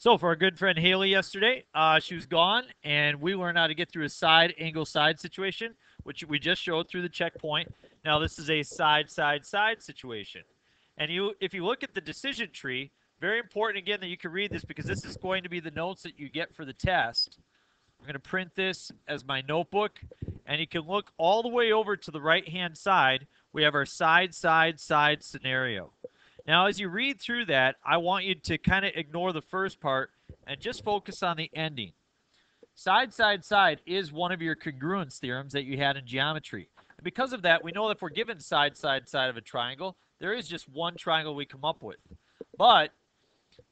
So for our good friend Haley yesterday, she was gone, and we learned how to get through a side angle side situation, which we just showed through the checkpoint. Now this is a side side side situation, and if you look at the decision tree, very important again that you can read this because this is going to be the notes that you get for the test. I'm going to print this as my notebook, and you can look all the way over to the right hand side. We have our side side side scenario. Now, as you read through that, I want you to kind of ignore the first part and just focus on the ending. Side, side, side is one of your congruence theorems that you had in geometry. And because of that, we know that if we're given side, side, side of a triangle, there is just one triangle we come up with. But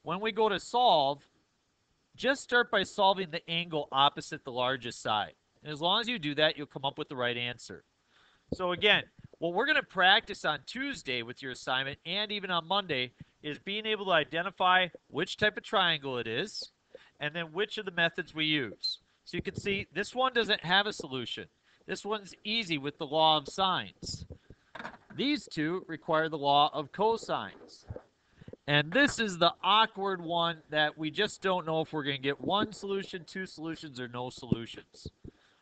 when we go to solve, just start by solving the angle opposite the largest side. And as long as you do that, you'll come up with the right answer. So again, what we're going to practice on Tuesday with your assignment and even on Monday is being able to identify which type of triangle it is and then which of the methods we use. So you can see this one doesn't have a solution. This one's easy with the law of sines. These two require the law of cosines. And this is the awkward one that we just don't know if we're going to get one solution, two solutions, or no solutions.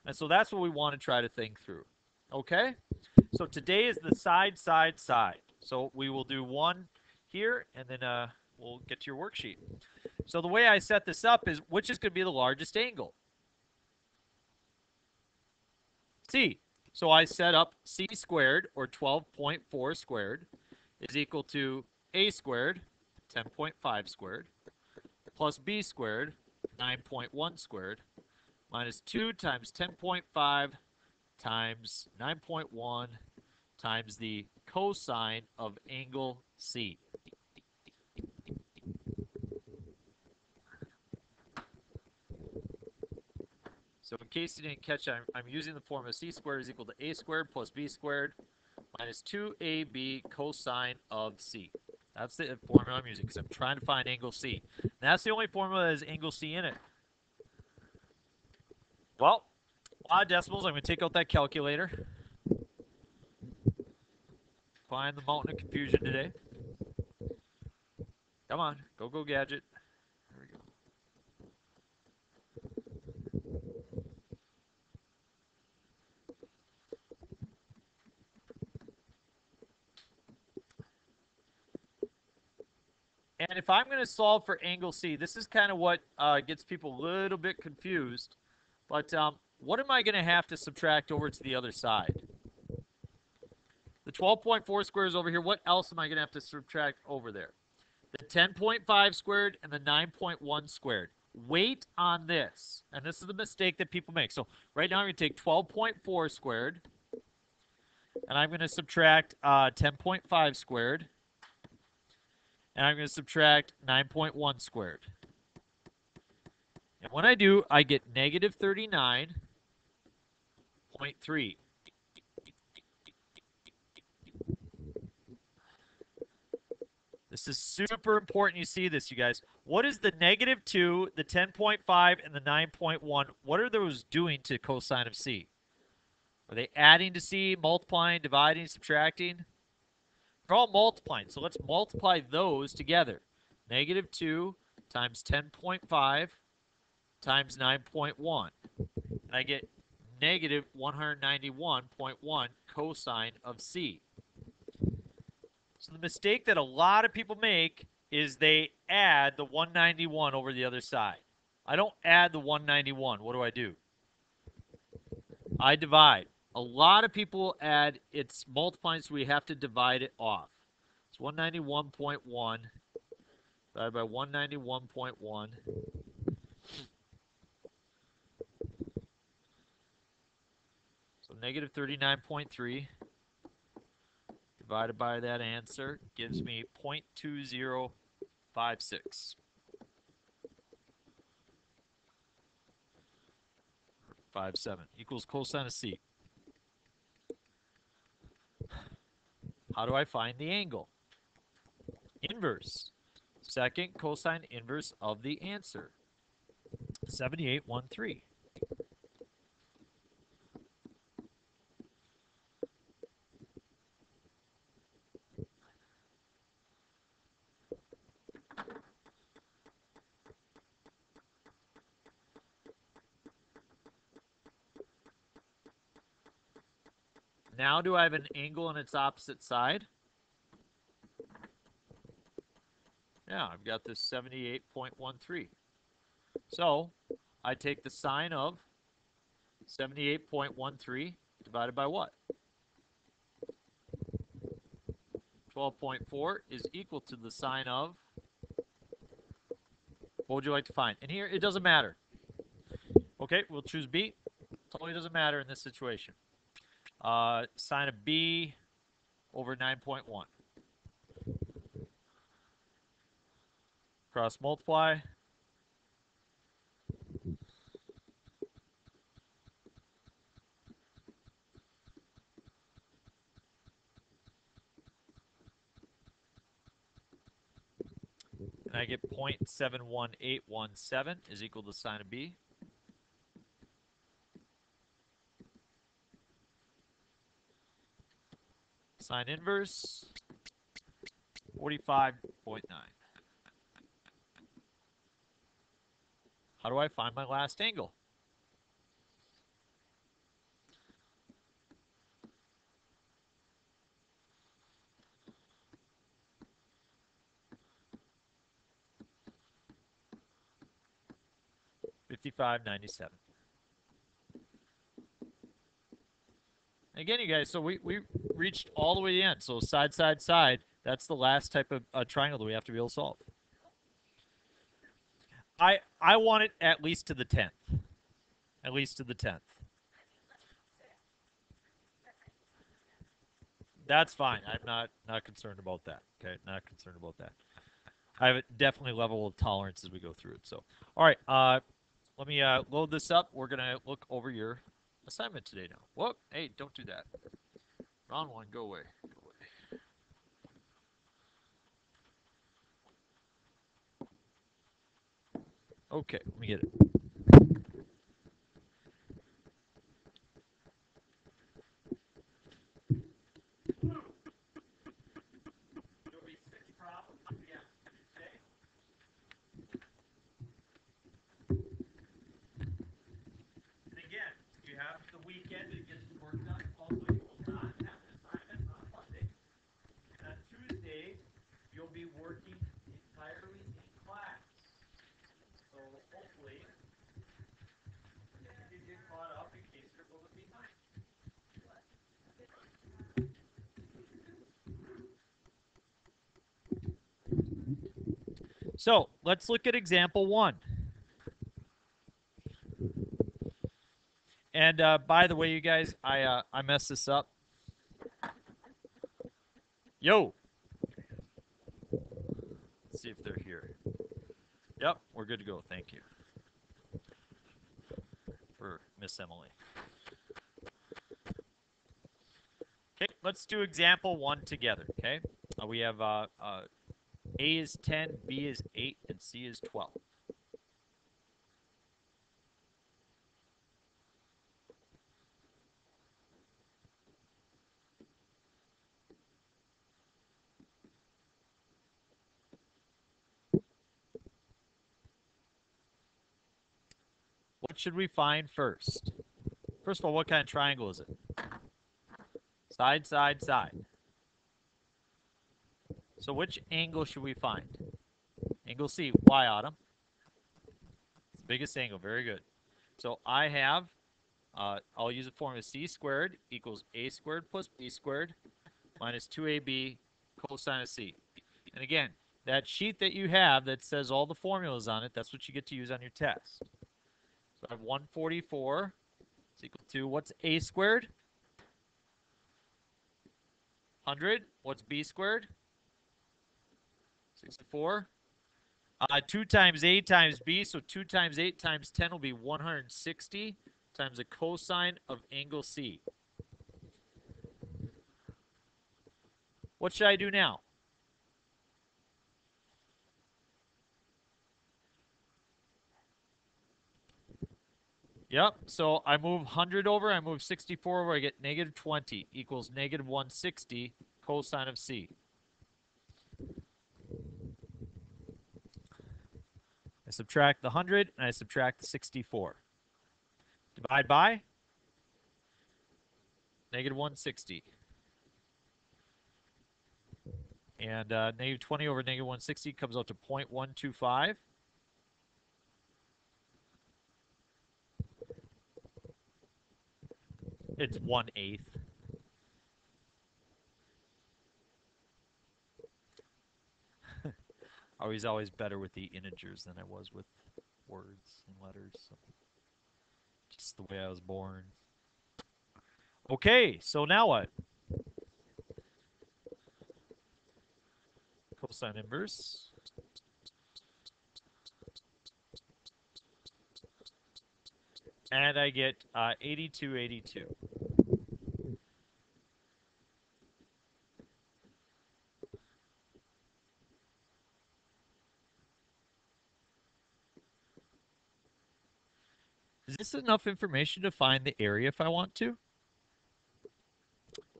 And so that's what we want to try to think through. Okay? So today is the side, side, side. So we will do one here, and then we'll get to your worksheet. So the way I set this up is which is going to be the largest angle? C. So I set up C squared, or 12.4 squared, is equal to A squared, 10.5 squared, plus B squared, 9.1 squared, minus 2 times 10.5 times 9.1 times the cosine of angle C. So in case you didn't catch it, I'm using the formula C squared is equal to A squared plus B squared minus 2AB cosine of C. That's the formula I'm using because I'm trying to find angle C. And that's the only formula that has angle C in it. Well, a lot of decimals. I'm going to take out that calculator. Find the mountain of confusion today. Come on, go, go, gadget. There we go. And if I'm going to solve for angle C, this is kind of what gets people a little bit confused. But what am I going to have to subtract over to the other side? The 12.4 squared is over here. What else am I going to have to subtract over there? The 10.5 squared and the 9.1 squared. Wait on this. And this is the mistake that people make. So right now I'm going to take 12.4 squared. And I'm going to subtract 10.5 squared. And I'm going to subtract 9.1 squared. And when I do, I get negative 39.3. This is super important you see this, you guys. What is the negative 2, the 10.5, and the 9.1? What are those doing to cosine of C? Are they adding to C, multiplying, dividing, subtracting? They're all multiplying, so let's multiply those together. Negative 2 times 10.5 times 9.1. And I get negative 191.1 cosine of C. So the mistake that a lot of people make is they add the 191 over the other side. I don't add the 191. What do? I divide. A lot of people add, it's multiplying, so we have to divide it off. It's 191.1 divided by 191.1. So negative 39.3 divided by that answer gives me 0.2056. 57 equals cosine of C. How do I find the angle? Inverse. Second cosine inverse of the answer. 7813. Now do I have an angle on its opposite side? Yeah, I've got this 78.13. So I take the sine of 78.13 divided by what? 12.4 is equal to the sine of, what would you like to find? And here, it doesn't matter. Okay, we'll choose B. Totally doesn't matter in this situation. Sine of B over 9.1. Cross multiply. And I get 0.71817 is equal to sine of B. Sine inverse, 45.9. How do I find my last angle? $55.97. Again, you guys, so we reached all the way to the end. So side, side, side, that's the last type of triangle that we have to be able to solve. I want it at least to the 10th. At least to the 10th. That's fine. I'm not concerned about that. Okay, not concerned about that. I have a definitely level of tolerance as we go through it. So, all right, let me load this up. We're gonna look over your assignment today now. Whoop! Hey, don't do that. Wrong one. Go away. Go away. Okay, let me get it. And again, you have the weekend to get the work done. Also, you will not have an assignment on Monday. And on Tuesday, you'll be working entirely in class. So hopefully, you get caught up in case you're a little behind. So let's look at example 1. And by the way, you guys, I messed this up. Yo. Let's see if they're here. Yep, we're good to go. Thank you for Miss Emily. Okay, let's do example 1 together. Okay, we have A is 10, B is 8, and C is 12. What should we find first? First of all, what kind of triangle is it? Side, side, side. So which angle should we find? Angle C. Why, Autumn? It's the biggest angle. Very good. So I have, I'll use the formula C squared equals A squared plus B squared minus 2AB cosine of C. And again, that sheet that you have that says all the formulas on it, that's what you get to use on your test. So I have 144 is equal to, what's A squared? 100. What's B squared? 64. 2 times A times B, so 2 times 8 times 10 will be 160 times the cosine of angle C. What should I do now? Yep, so I move 100 over, I move 64 over, I get negative 20 equals negative 160 cosine of C. I subtract the 100 and I subtract the 64. Divide by negative 160. And negative 20 over negative 160 comes out to 0.125. It's 1/8. I was always better with the integers than I was with words and letters. So just the way I was born. Okay, so now what? Cosine inverse. And I get 8282. Is this enough information to find the area if I want to?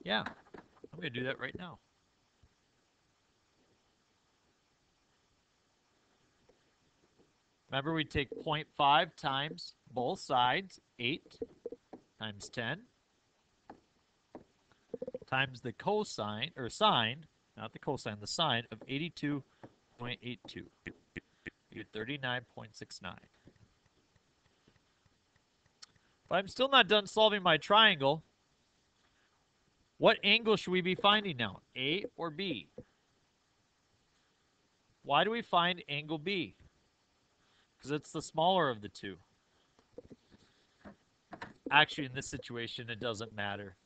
Yeah, I'm going to do that right now. Remember, we take 0.5 times both sides, 8 times 10, times the cosine, or sine, not the cosine, the sine of 82.82. You get 39.69. But I'm still not done solving my triangle. What angle should we be finding now, A or B? Why do we find angle B? Because it's the smaller of the two. Actually, in this situation, it doesn't matter.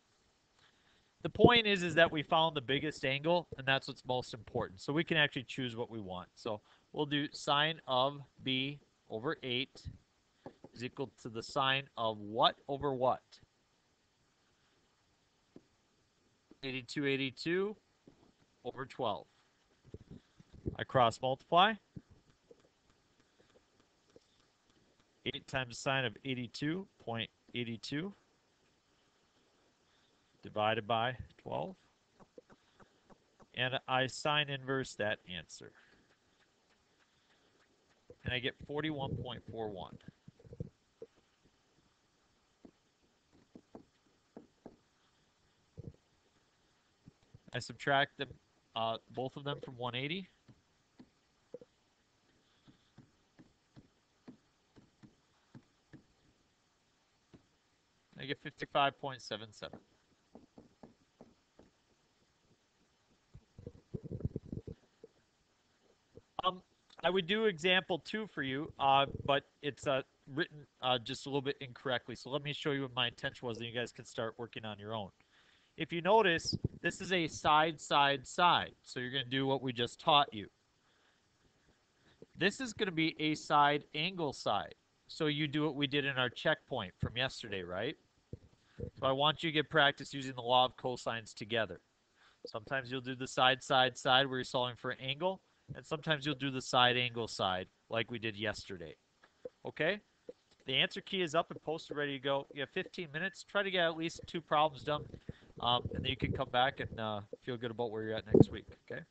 The point is that we found the biggest angle, and that's what's most important. So we can actually choose what we want. So we'll do sine of B over 8 is equal to the sine of what over what? 8282 over 12. I cross multiply. 8 times sine of 82.82 divided by 12. And I sine inverse that answer. And I get 41.41. I subtract them, both of them from 180. I get 55.77. I would do example 2 for you, but it's written just a little bit incorrectly. So let me show you what my intention was, and you guys can start working on your own. If you notice, this is a side, side, side. So you're going to do what we just taught you. This is going to be a side angle side. So you do what we did in our checkpoint from yesterday, right? So I want you to get practice using the law of cosines together. Sometimes you'll do the side, side, side where you're solving for an angle, and sometimes you'll do the side angle side like we did yesterday. Okay? The answer key is up and posted, ready to go. You have 15 minutes. Try to get at least 2 problems done, and then you can come back and feel good about where you're at next week. Okay?